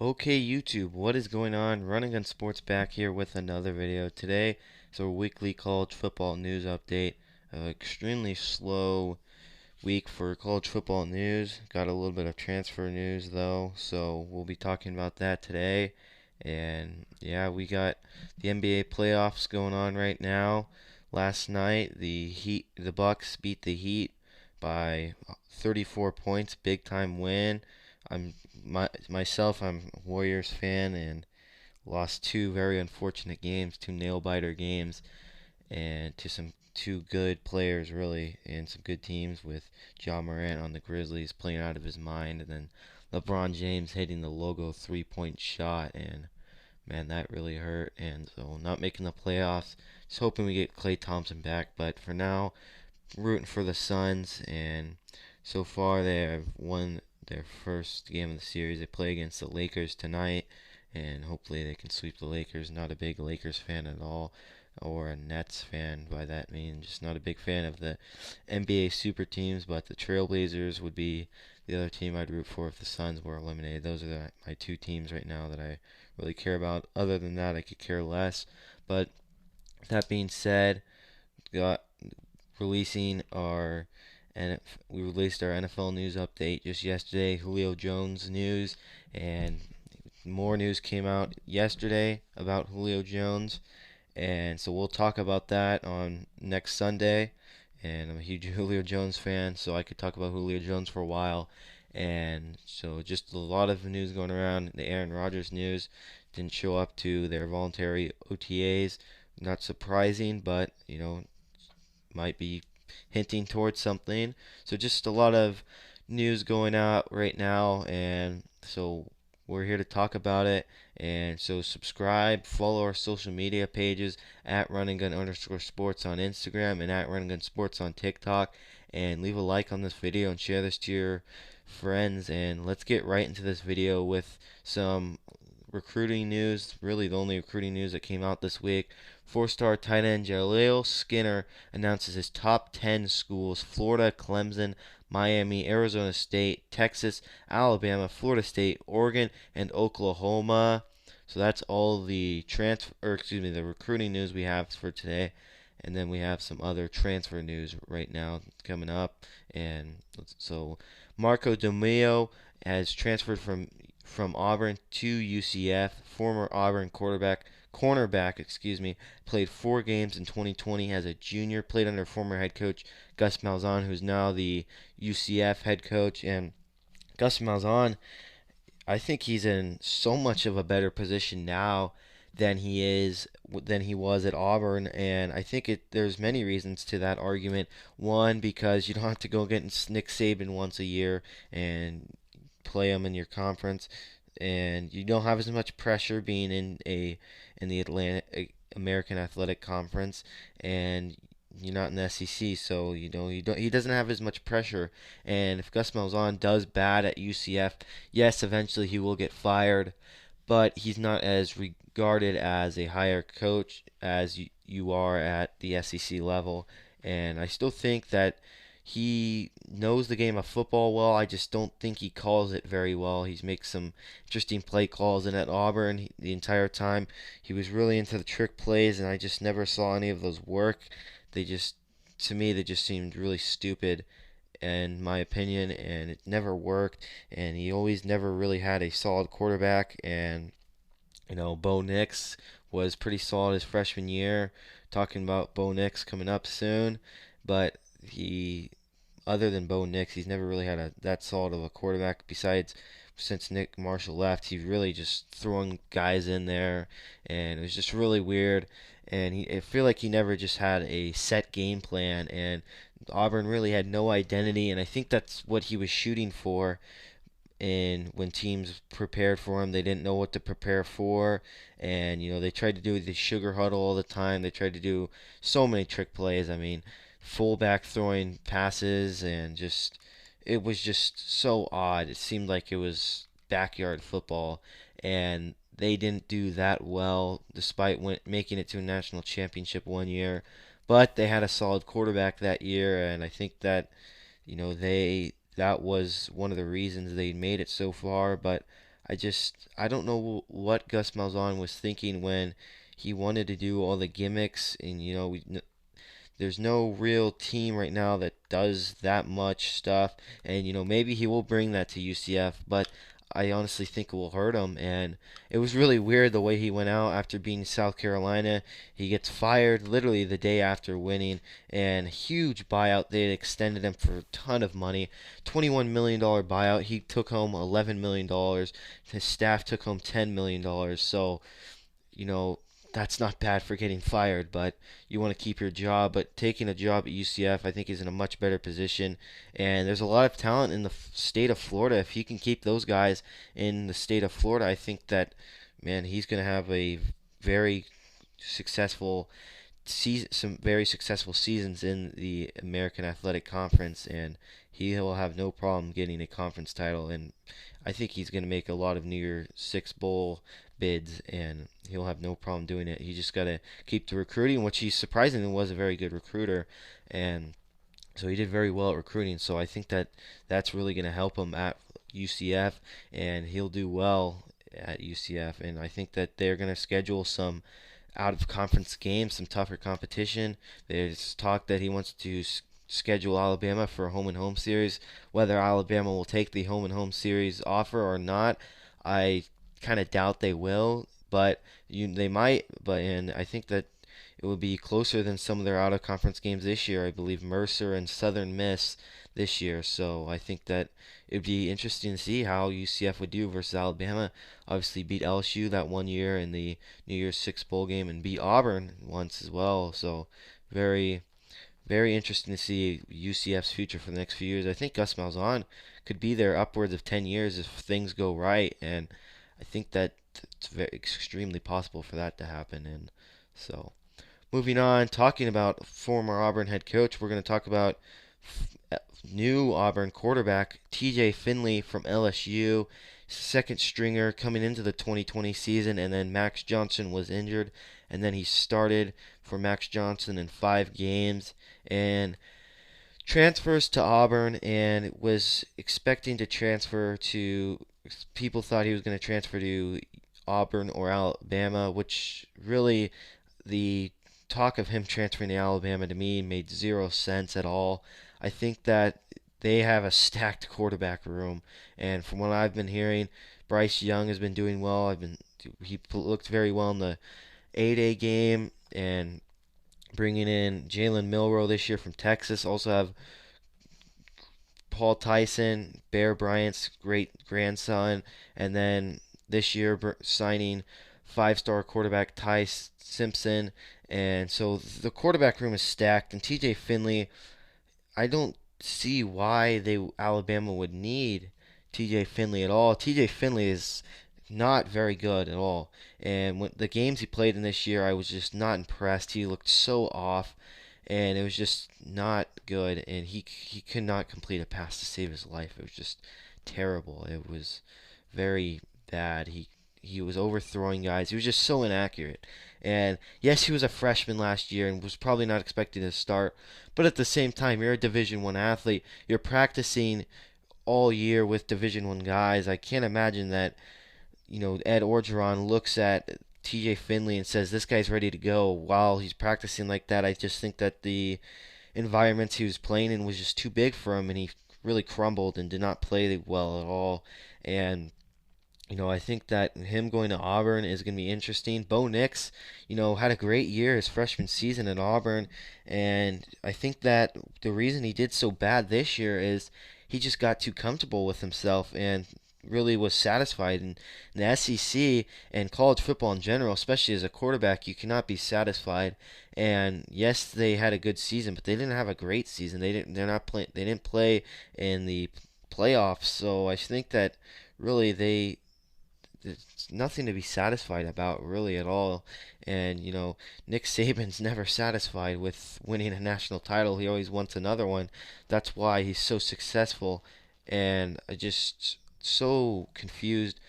Okay, YouTube, what is going on? Running on Sports back here with another video. Today is our weekly college football news update. Extremely slow week for college football news. Got a little bit of transfer news though, so we'll be talking about that today. And yeah, we got the NBA playoffs going on right now. Last night, the Bucks beat the Heat by 34 points, big time win. I'm a Warriors fan and lost two very unfortunate games, two nail biter games, and to some two good players really, and some good teams with Ja Morant on the Grizzlies playing out of his mind, and then LeBron James hitting the logo 3-point shot, and man, that really hurt. And so not making the playoffs. Just hoping we get Klay Thompson back, but for now, rooting for the Suns, and so far they have won their first game of the series. They play against the Lakers tonight, and hopefully they can sweep the Lakers. Not a big Lakers fan at all, or a Nets fan by that mean. Just not a big fan of the NBA super teams, but the Trailblazers would be the other team I'd root for if the Suns were eliminated. Those are my two teams right now that I really care about. Other than that, I could care less. But that being said, got releasing our and we released our NFL news update just yesterday, Julio Jones news, and more news came out yesterday about Julio Jones, and so we'll talk about that on next Sunday. And I'm a huge Julio Jones fan, so I could talk about Julio Jones for a while. And so just a lot of news going around. The Aaron Rodgers news didn't show up to their voluntary OTAs. Not surprising, but might be hinting towards something. So just a lot of news going out right now, and so we're here to talk about it. And so subscribe, follow our social media pages at runandgun_sports on Instagram and at runandgunsports on TikTok, and leave a like on this video and share this to your friends. And let's get right into this video with some recruiting news. Really, the only recruiting news that came out this week. Four-star tight end Jaleel Skinner announces his top 10 schools: Florida, Clemson, Miami, Arizona State, Texas, Alabama, Florida State, Oregon, and Oklahoma. So that's all the the recruiting news we have for today. And then we have some other transfer news right now coming up. And so Marco DeMeo has transferred from Auburn to UCF. Former Auburn cornerback, played 4 games in 2020 as a junior. Played under former head coach Gus Malzahn, who's now the UCF head coach. And Gus Malzahn, I think he's in so much of a better position now than he was at Auburn, and I think there's many reasons to that argument. One, because you don't have to go get Nick Saban once a year and play him in your conference, and you don't have as much pressure being in the Atlantic American Athletic Conference, and you're not in the SEC, so he doesn't have as much pressure. And if Gus Malzahn does bad at UCF, yes, eventually he will get fired, but he's not as regarded as a higher coach as you are at the SEC level. And I still think that he knows the game of football well. I just don't think he calls it very well. He's makes some interesting play calls, and at Auburn, the entire time he was really into the trick plays, and I just never saw any of those work. They just, to me, they just seemed really stupid, in my opinion, and it never worked. And he always never really had a solid quarterback. And Bo Nix was pretty solid his freshman year. Talking about Bo Nix coming up soon, but he, other than Bo Nix, he's never really had that solid of a quarterback. Besides, since Nick Marshall left, he's really just throwing guys in there, and it was just really weird. And I feel like he never just had a set game plan, and Auburn really had no identity. And I think that's what he was shooting for. And when teams prepared for him, they didn't know what to prepare for, and they tried to do the sugar huddle all the time. They tried to do so many trick plays. I mean, fullback throwing passes, and just it was just so odd. It seemed like it was backyard football, and they didn't do that well despite making it to a national championship one year. But they had a solid quarterback that year, and I think that they that was one of the reasons they made it so far. But I don't know what Gus Malzahn was thinking when he wanted to do all the gimmicks, and there's no real team right now that does that much stuff. And maybe he will bring that to UCF, but I honestly think it will hurt him. And it was really weird the way he went out after beating South Carolina. He gets fired literally the day after winning, and huge buyout. They extended him for a ton of money, $21 million buyout. He took home $11 million. His staff took home $10 million. So you know, that's not bad for getting fired, but you want to keep your job. But taking a job at UCF, I think, is in a much better position. And there's a lot of talent in the state of Florida. If he can keep those guys in the state of Florida, I think that, man, he's going to have a very successful season, some very successful seasons in the American Athletic Conference, and he will have no problem getting a conference title. And I think he's going to make a lot of New Year Six bowl bids, and he'll have no problem doing it. He just got to keep the recruiting, which he surprisingly was a very good recruiter, and so he did very well at recruiting. So I think that that's really going to help him at UCF, and he'll do well at UCF. And I think that they're going to schedule some out of conference games, some tougher competition. There's talk that he wants to schedule Alabama for a home and home series. Whether Alabama will take the home and home series offer or not, I kind of doubt they will, but they might. But and I think that it would be closer than some of their out of conference games this year. I believe Mercer and Southern Miss this year. So I think that it'd be interesting to see how UCF would do versus Alabama. Obviously beat LSU that one year in the New Year's Six bowl game and beat Auburn once as well. So very very interesting to see UCF's future for the next few years. I think Gus Malzahn could be there upwards of 10 years if things go right, and I think that it's very extremely possible for that to happen. And so, moving on, talking about former Auburn head coach, we're going to talk about new Auburn quarterback TJ Finley from LSU, second stringer coming into the 2020 season, and then Max Johnson was injured, and then he started for Max Johnson in 5 games, and transfers to Auburn, and was expecting to transfer to. People thought he was going to transfer to Auburn or Alabama, which really the talk of him transferring to Alabama to me made zero sense at all. I think that they have a stacked quarterback room, and from what I've been hearing, Bryce Young has been doing well. He looked very well in the A-Day game, and bringing in Jalen Milroe this year from Texas. Also have Paul Tyson, Bear Bryant's great grandson, and then this year signing five-star quarterback Ty Simpson. And so the quarterback room is stacked. And TJ Finley, I don't see why Alabama would need TJ Finley at all. TJ Finley is not very good at all. And when the games he played in this year, I was just not impressed. He looked so off, and it was just not good. And he could not complete a pass to save his life. It was just terrible. It was very bad. He was overthrowing guys. He was just so inaccurate. And yes, he was a freshman last year and was probably not expected to start. But at the same time, you're a Division One athlete. You're practicing all year with Division One guys. I can't imagine that Ed Orgeron looks at TJ Finley and says this guy's ready to go while he's practicing like that. I just think that the environment he was playing in was just too big for him, and he really crumbled and did not play well at all. And I think that him going to Auburn is going to be interesting. Bo Nix, had a great year his freshman season at Auburn, and I think that the reason he did so bad this year is he just got too comfortable with himself and really was satisfied. In the SEC and college football in general, especially as a quarterback, you cannot be satisfied. And yes, they had a good season, but they didn't have a great season. They didn't play in the playoffs. So I think that really there's nothing to be satisfied about really at all. And Nick Saban's never satisfied with winning a national title. He always wants another one. That's why he's so successful. And I just so confused.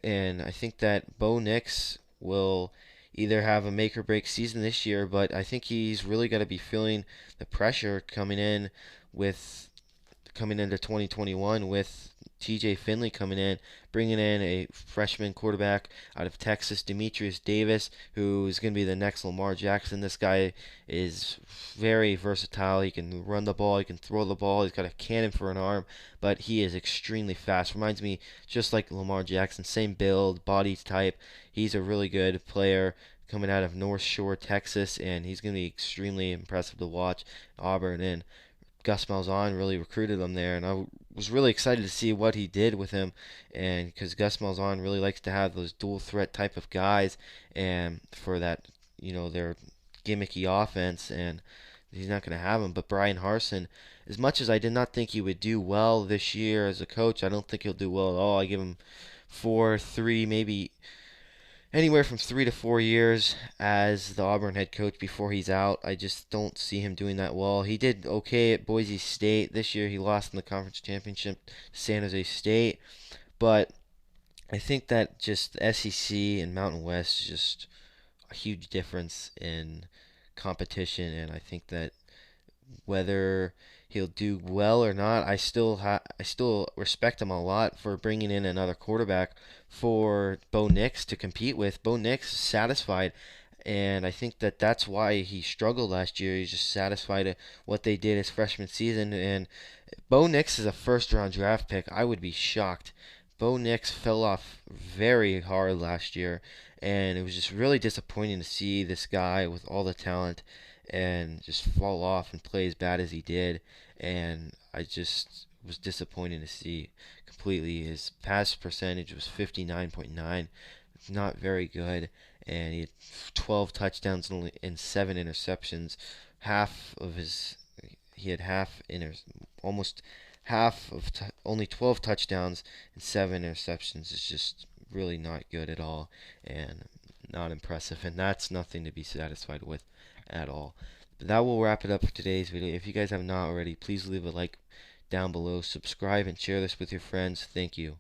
And I think that Bo Nix will either have a make or break season this year, but I think he's really got to be feeling the pressure coming into 2021 with TJ Finley coming in, bringing in a freshman quarterback out of Texas, Demetrius Davis, who is going to be the next Lamar Jackson. This guy is very versatile. He can run the ball, he can throw the ball, he's got a cannon for an arm, but he is extremely fast. Reminds me just like Lamar Jackson, same build, body type. He's a really good player coming out of North Shore, Texas, and he's going to be extremely impressive to watch. Auburn and Gus Malzahn really recruited him there, and I was really excited to see what he did with him, and because Gus Malzahn really likes to have those dual threat type of guys, and for that, their gimmicky offense, and he's not going to have him. But Brian Harsin, as much as I did not think he would do well this year as a coach, I don't think he'll do well at all. I give him 4, 3, maybe anywhere from 3 to 4 years as the Auburn head coach before he's out. I just don't see him doing that well. He did okay at Boise State. This year he lost in the conference championship to San Jose State. But I think that just SEC and Mountain West is just a huge difference in competition, and I think that whether he'll do well or not, I still respect him a lot for bringing in another quarterback for Bo Nix to compete with. Bo Nix is satisfied, and I think that that's why he struggled last year. He's just satisfied at what they did his freshman season, and Bo Nix is a first-round draft pick. I would be shocked. Bo Nix fell off very hard last year, and it was just really disappointing to see this guy with all the talent and just fall off and play as bad as he did. And I just was disappointed to see completely. His pass percentage was 59.9. It's not very good, and he had 12 touchdowns and 7 interceptions. Half of his he had almost half of only 12 touchdowns and 7 interceptions is just really not good at all, and not impressive, and that's nothing to be satisfied with at all. But that will wrap it up for today's video. If you guys have not already, please leave a like down below, subscribe, and share this with your friends. Thank you.